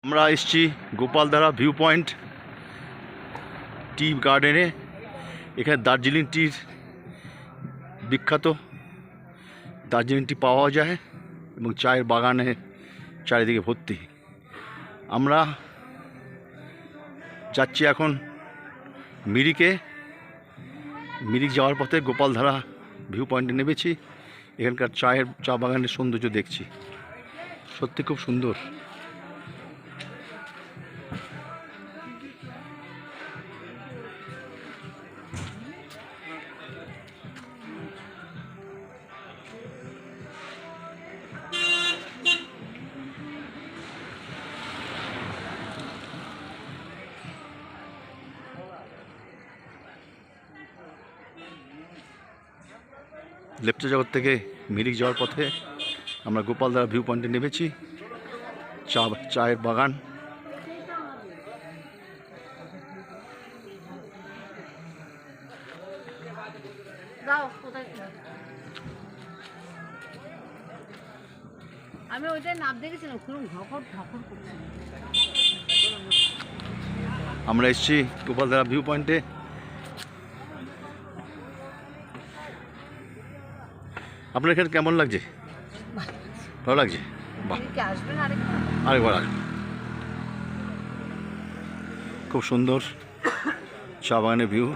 আমরা এসেছি Gopaldhara view point টি গার্ডেনে। এখানে দার্জিলিং টির বিখ্যাত দার্জিলিং টি পাওয়া যায় এবং চায়ের বাগানে চারিদিকে ভর্তি। আমরা যাচ্ছি এখন মিরিক যাওয়ার পথে গোপালধারা ভিউ পয়েন্টে নেমেছি। এখানকার চা বাগানের সৌন্দর্য দেখছি, সত্যি খুব সুন্দর। লেপচা জগৎ থেকে মিরিক যাওয়ার পথে আমরা গোপালধারা ভিউ পয়েন্টে নেমেছি। চায়ের বাগান, আমি ওইটার নাম দেখেছিলাম, আমরা এসেছি গোপালধারা ভিউ পয়েন্টে। আপনার এখানে কেমন লাগছে? ভালো লাগছে? বাহ, আরেকবার আসবেন। খুব সুন্দর চা বাগানের ভিউ।